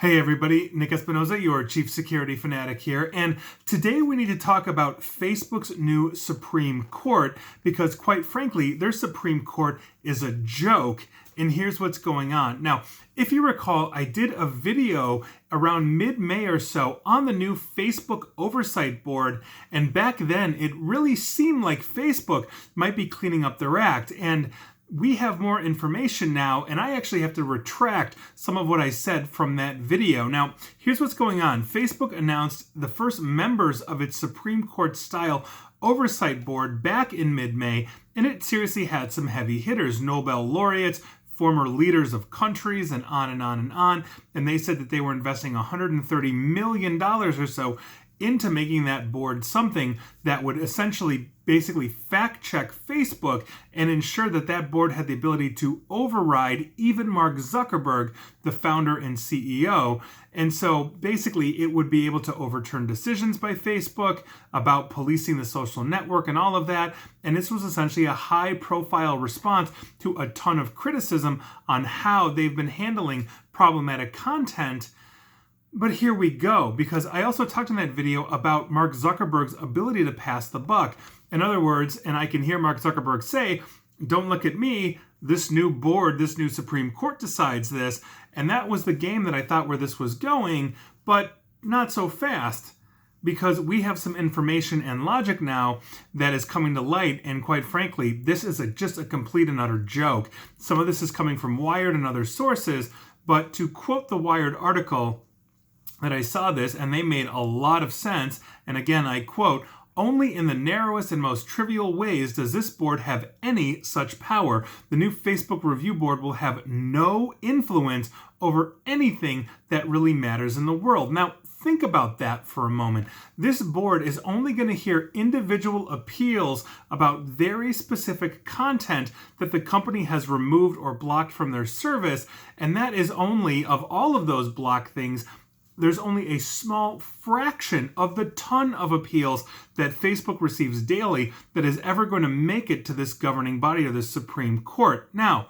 Hey everybody, Nick Espinoza, your Chief Security Fanatic here, and today we need to talk about Facebook's new Supreme Court because quite frankly, their Supreme Court is a joke, and here's what's going on. Now, if you recall, I did a video around mid-May or so on the new Facebook Oversight Board, and back then it really seemed like Facebook might be cleaning up their act, and we have more information now, and I actually have to retract some of what I said from that video. Now, here's what's going on. Facebook announced the first members of its Supreme Court-style oversight board back in mid-May, and it seriously had some heavy hitters, Nobel laureates, former leaders of countries, and on and on and on. And they said that they were investing $130 million or so into making that board something that would essentially basically fact check Facebook and ensure that that board had the ability to override even Mark Zuckerberg, the founder and CEO. And so basically it would be able to overturn decisions by Facebook about policing the social network and all of that. And this was essentially a high profile response to a ton of criticism on how they've been handling problematic content. But here we go, because I also talked in that video about Mark Zuckerberg's ability to pass the buck. In other words, and I can hear Mark Zuckerberg say, don't look at me, this new board, this new Supreme Court decides this. And that was the game that I thought where this was going, but not so fast, because we have some information and logic now that is coming to light. And quite frankly, this is just a complete and utter joke. Some of this is coming from Wired and other sources, but to quote the Wired article, that I saw this, and they made a lot of sense. And again, I quote, "Only in the narrowest and most trivial ways does this board have any such power. The new Facebook Review Board will have no influence over anything that really matters in the world." Now, think about that for a moment. This board is only going to hear individual appeals about very specific content that the company has removed or blocked from their service, and that is only, of all of those blocked things, there's only a small fraction of the ton of appeals that Facebook receives daily that is ever going to make it to this governing body or the Supreme Court. Now,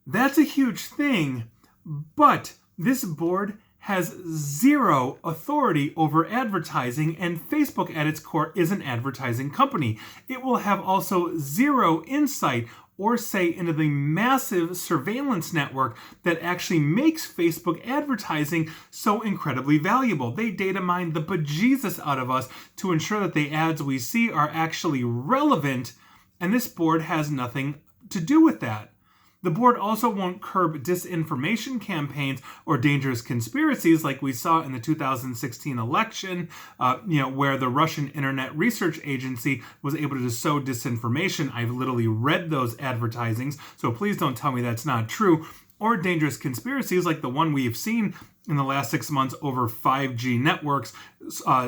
that's a huge thing, but this board has zero authority over advertising, and Facebook at its core is an advertising company. It will have also zero insight or say into the massive surveillance network that actually makes Facebook advertising so incredibly valuable. They data mine the bejesus out of us to ensure that the ads we see are actually relevant, and this board has nothing to do with that. The board also won't curb disinformation campaigns or dangerous conspiracies like we saw in the 2016 election, where the Russian Internet Research Agency was able to sow disinformation. I've literally read those advertisings, so please don't tell me that's not true. Or dangerous conspiracies like the one we've seen in the last 6 months over 5G networks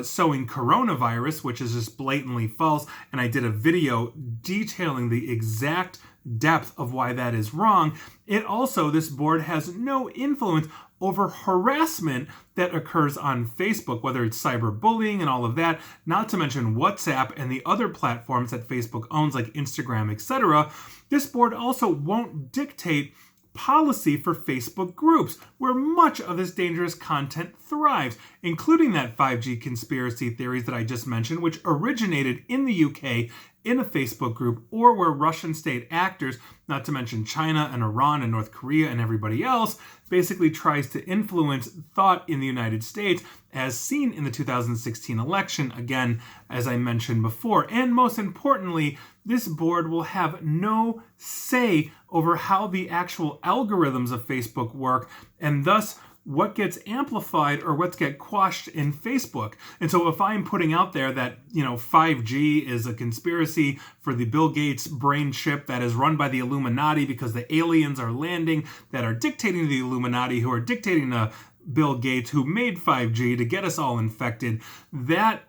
sowing coronavirus, which is just blatantly false. And I did a video detailing the exact depth of why that is wrong. This board has no influence over harassment that occurs on Facebook, whether it's cyberbullying and all of that, not to mention WhatsApp and the other platforms that Facebook owns like Instagram, etc. This board also won't dictate policy for Facebook groups, where much of this dangerous content thrives, including that 5G conspiracy theories that I just mentioned, which originated in the UK in a Facebook group, or where Russian state actors, not to mention China and Iran and North Korea and everybody else, basically tries to influence thought in the United States, as seen in the 2016 election, again, as I mentioned before. And most importantly, this board will have no say over how the actual algorithms of Facebook work, and thus what gets amplified or what gets quashed in Facebook. And so if I'm putting out there that, 5G is a conspiracy for the Bill Gates brain chip that is run by the Illuminati because the aliens are landing that are dictating to the Illuminati, who are dictating to Bill Gates, who made 5G to get us all infected, that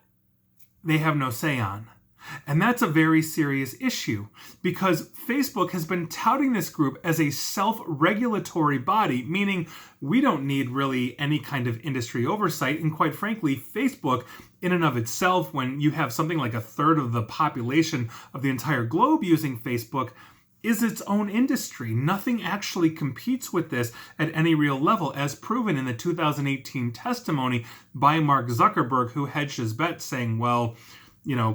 they have no say on. And that's a very serious issue because Facebook has been touting this group as a self-regulatory body, meaning we don't need really any kind of industry oversight. And quite frankly, Facebook in and of itself, when you have something like a third of the population of the entire globe using Facebook, is its own industry. Nothing actually competes with this at any real level, as proven in the 2018 testimony by Mark Zuckerberg, who hedged his bet saying, well,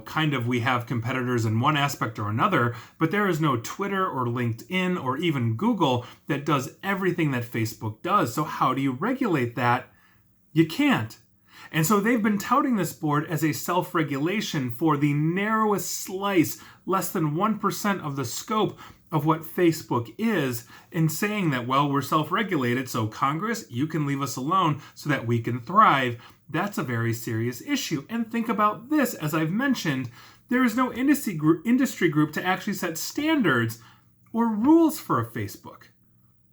kind of we have competitors in one aspect or another, but there is no Twitter or LinkedIn or even Google that does everything that Facebook does. So how do you regulate that? You can't. And so they've been touting this board as a self-regulation for the narrowest slice, less than 1% of the scope of what Facebook is, and saying that, well, we're self-regulated, so Congress, you can leave us alone so that we can thrive. That's a very serious issue. And think about this, as I've mentioned, there is no industry group to actually set standards or rules for a Facebook.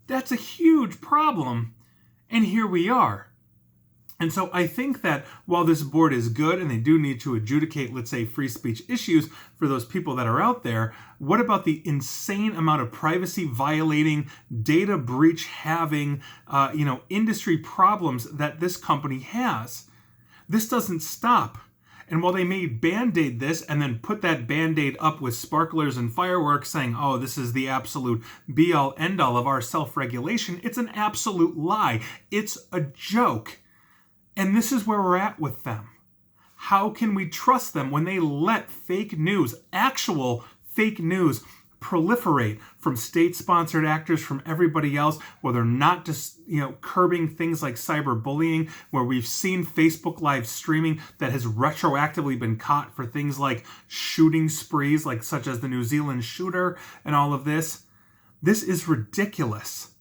That's a huge problem, and here we are. And so I think that while this board is good and they do need to adjudicate, let's say, free speech issues for those people that are out there, what about the insane amount of privacy violating, data breach having, industry problems that this company has? This doesn't stop. And while they may band-aid this and then put that band-aid up with sparklers and fireworks saying, oh, this is the absolute be-all, end-all of our self-regulation, it's an absolute lie. It's a joke. And this is where we're at with them. How can we trust them when they let fake news, actual fake news, proliferate from state-sponsored actors, from everybody else, where they're not just, curbing things like cyberbullying, where we've seen Facebook live streaming that has retroactively been caught for things like shooting sprees, like such as the New Zealand shooter and all of this. This is ridiculous.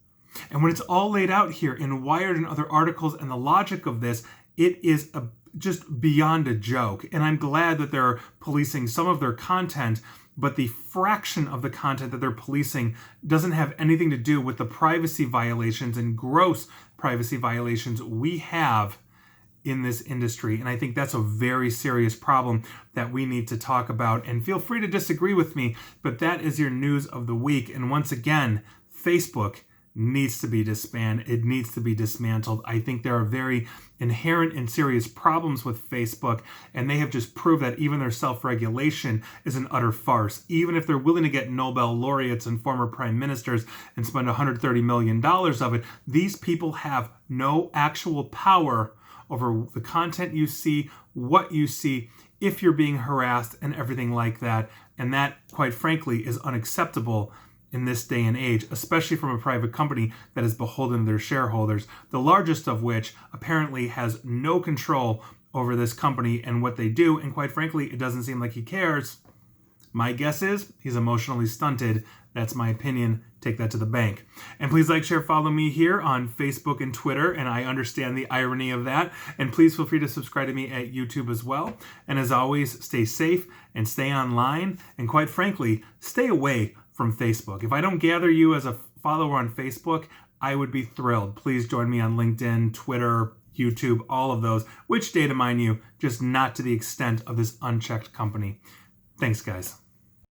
And when it's all laid out here in Wired and other articles and the logic of this, it is just beyond a joke. And I'm glad that they're policing some of their content, but the fraction of the content that they're policing doesn't have anything to do with the privacy violations and gross privacy violations we have in this industry. And I think that's a very serious problem that we need to talk about. And feel free to disagree with me, but that is your news of the week. And once again, Facebook needs to be disbanded. It needs to be dismantled. I think there are very inherent and serious problems with Facebook, and they have just proved that even their self-regulation is an utter farce. Even if they're willing to get Nobel laureates and former prime ministers and spend $130 million of it, these people have no actual power over the content you see, what you see, if you're being harassed, and everything like that. And that, quite frankly, is unacceptable in this day and age, especially from a private company that is beholden to their shareholders, the largest of which apparently has no control over this company and what they do, and quite frankly, it doesn't seem like he cares. My guess is he's emotionally stunted. That's my opinion. Take that to the bank. And please like, share, follow me here on Facebook and Twitter, and I understand the irony of that. And please feel free to subscribe to me at YouTube as well. And as always, stay safe and stay online, and quite frankly, stay away from Facebook. If I don't gather you as a follower on Facebook, I would be thrilled. Please join me on LinkedIn, Twitter, YouTube, all of those, which data mine you, just not to the extent of this unchecked company. Thanks, guys.